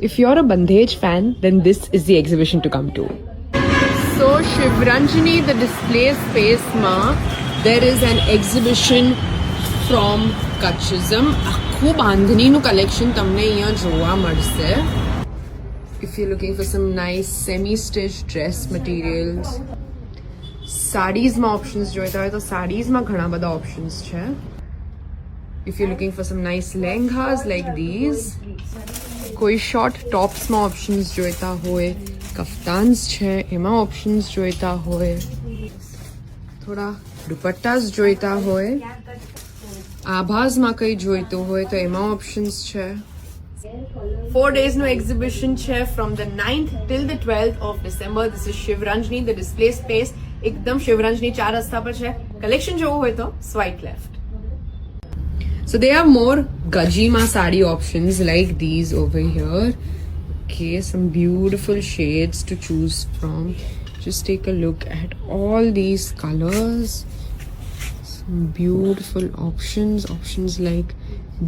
If you're a Bandhej fan, then this is the exhibition to come to. So Shivranjani, the display space ma, there is an exhibition from Kutchism. આખું બાંધણીનું collection તમને અહીંયા જોવા મળશે. If you're looking for some nice semi-stitched dress materials, sarees માં options જોઈતા હોય તો sarees માં ઘણા બધા options છે. If you're looking for some nice lehengas like these, કોઈ short tops માં options જોઈતા હોય, કફતાન્સ છે એમાં options જોઈતા હોય, થોડા દુપટ્ટાસ જોઈતા હોય, આભાસમાં કંઈ જોઈતું હોય તો એમાં options છે. 4 days no exhibition છે from the 9th till the 12th of December. This is Shivranjani, the display space. એકદમ શિવરંજની 4 રસ્તા પર છે. કલેક્શન જોવું હોય તો swipe left. So they have more gajima sari options like these over here. Okay, some beautiful shades to choose from. Just take a look at all these colors. Some beautiful options like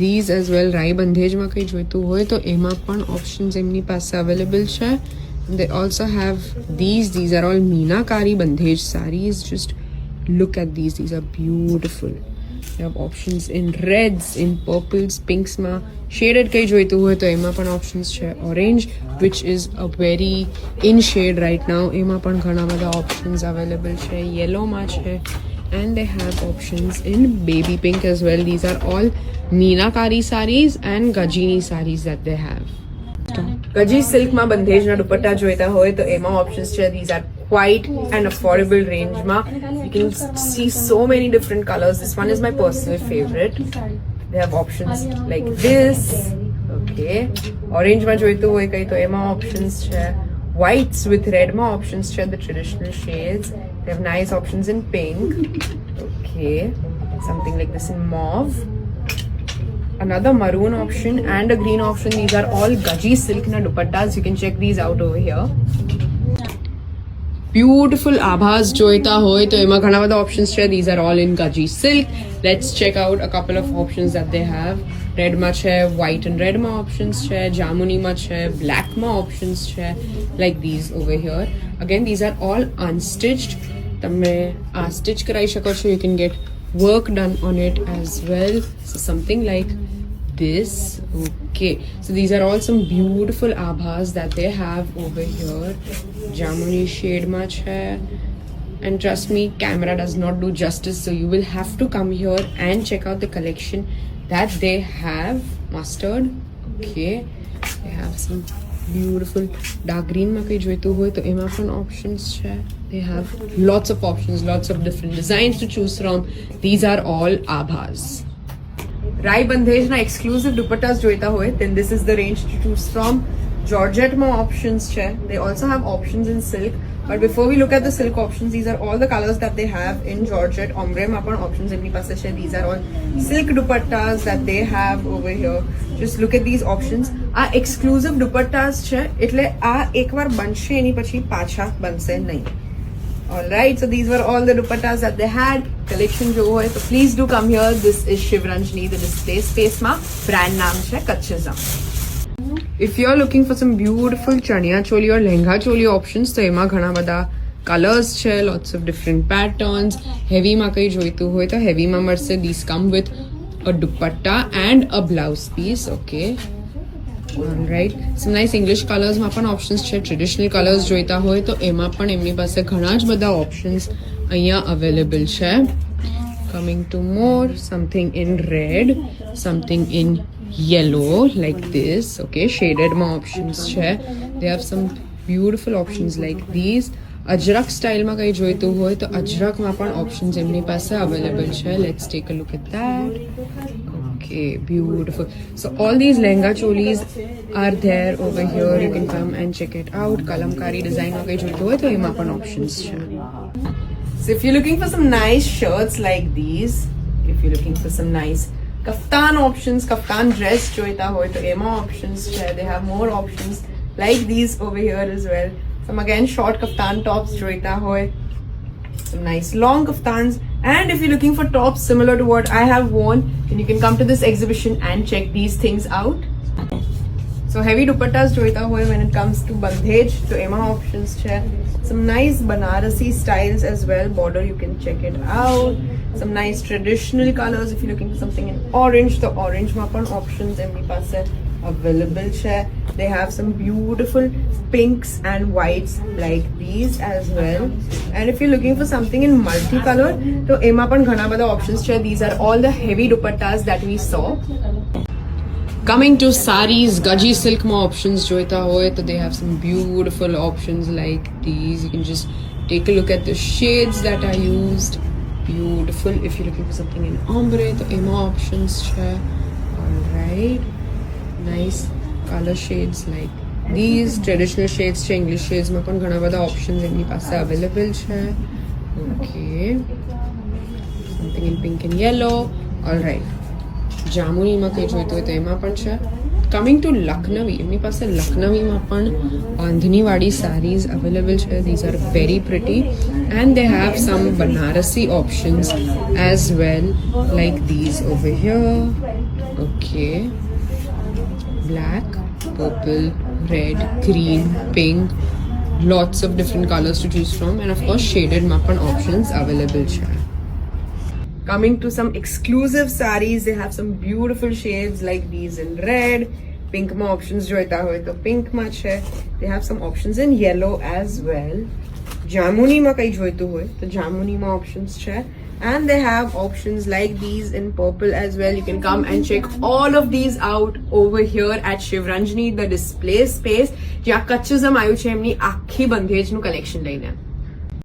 these as well. Rai Bandhej માં કઈ જોઈતું હોય તો એમાં પણ options એમની પાસે available છે. And they also have these are all Meenakari Bandhej saris. Just look at these are beautiful. You have options in reds, in purples, pinks ma. Shaded kai joitu hoy to ema pan options છે. Orange, which is a very in shade right now, ema pan ઘણા બધા options available છે. Yellow ma છે. And they have options in baby pink as well. These are all Meenakari saris and Gajini saris that they have. Gaji silk માં બંધેજના દુપટ્ટા જોઈતા હોય તો એમાં options છે. These are quite an affordable range ma. You can see so many different colors. This one is my personal favorite. They have options like this. Okay. Orange માં જોઈતું હોય કઈ તો એમાં options છે. Whites with red માં options છે. The traditional shades. They have nice options in pink. Okay. Something like this in mauve. Another maroon option and a green option. These are all Gaji silk na dupattas. You can check these out over here. Beautiful abhas joita hoy to ema ghana bada options છે. These are all in Gaji silk. Let's check out a couple of options that they have. Red ma છે, white and red ma options છે, jamuni ma છે, black ma options છે, like these over here. Again, these are all unstitched. તમે આ stitch કરાઈ શકો છો. You can get work done on it as well. So something like this. Okay, so these are all some beautiful abhas that they have over here. Jamuni shade ma hai. And trust me, camera does not do justice, so you will have to come here and check out the collection that they have. Mustard. Okay, they have some beautiful dark green ma kai joitu hoy to ema pan options hai. They have lots of options, lots of different designs to choose from. These are all abhas. Rai Bandhej na exclusive dupattas joita hoy, then this is the range to choose from. Georgette ma options hai. They also have options in silk. But before we look at the silk options, these are all the colors that they have in Georgette. Ombre ma pan options emni પાસે છે. These are all silk dupattas that they have over here. Just look at these options. આ exclusive dupattas છે એટલે આ એકવાર બનશે એની પછી પાછા બનશે નહીં. Alright, so these were all the dupattas that they had. Collection jo hoy so please do come here. This is Shivranjani, the display space ma. Brand naam છે Kutchism. If you're looking for some beautiful chaniya choli or lehenga choli options, તો એમાં ઘણા બધા colors છે, lots of different patterns. Heavy માં કઈ જોઈતું હોય તો heavy માં મળશે. These come with a dupatta and a blouse piece. Okay. Alright, some nice English colors માં પણ options છે. Traditional colors જોઈતા હોય તો એમાં પણ એમની પાસે ઘણા જ બધા options અહીંયા available છે. Coming to more, something in red, something in yellow like this. Okay, shaded માં options છે. They have some beautiful options like these. અજરક સ્ટાઇલમાં કઈ જોઈતું હોય તો અજરકમાં પણ options એમની પાસે available છે. Let's take a look at that. Okay, beautiful. So all these lehenga cholis are there over here. You can come and check it out. Kalamkari design માં કઈ જોઈતું હોય તો એમાં પણ options છે. So if you're looking for some nice shirts like these, if you're looking for some nice kaftan options, kaftan dress joita hoy to ema options છે. They have more options like these over here as well. Some again short kaftan tops joita hoy. Some nice long kaftans. And if you're looking for tops similar to what I have worn, then you can come to this exhibition and check these things out. So heavy dupattas જોઈતા હોય when it comes to bandhej, તો એમાં options છે. Some nice Banarasi styles as well. Border, you can check it out. Some nice traditional colors. If you're looking for something in orange, the orange માં પણ options એમની પાસે available છે. They have some beautiful pinks and whites like these as well. And if you're looking for something in multicolor, તો એમાં પણ ઘણા બધા options છે. These are all the heavy dupattas that we saw. Coming to saris, Gaji silk ma options joita hoy, so they have some beautiful options like these. You can just take a look at the shades that are used. Beautiful. If you're looking for something in ombre, so ema options che. Alright. Nice color shades like these. Traditional shades che, English shades ma पण ઘણા બધા options એમની પાસે available છે. Okay. Something in pink and yellow. Alright. જામુનીમાં કંઈ જોઈતું હોય તો એમાં પણ છે. કમિંગ ટુ લખનવી, એમની પાસે લખનવીમાં પણ બાંધણીવાળી sarees available છે. These are very pretty and they have some Banarasi options as well like these over here. Okay. Black, purple, red, green, pink, lots of different colors to choose from, and of course shaded mapan options available here. Coming to some exclusive sarees, they have some beautiful shades like these in red. Pink ma options joita hoy to pink ma che. They have some options in yellow as well. Jamuni ma kai joitu hoy to jamuni ma options che. And they have options like these in purple as well. You can come and check all of these out over here at Shivranjani, the display space. જ્યાં કચ્છઝમ આવ્યું છે એમની આખી બંધેજનું collection લઈને.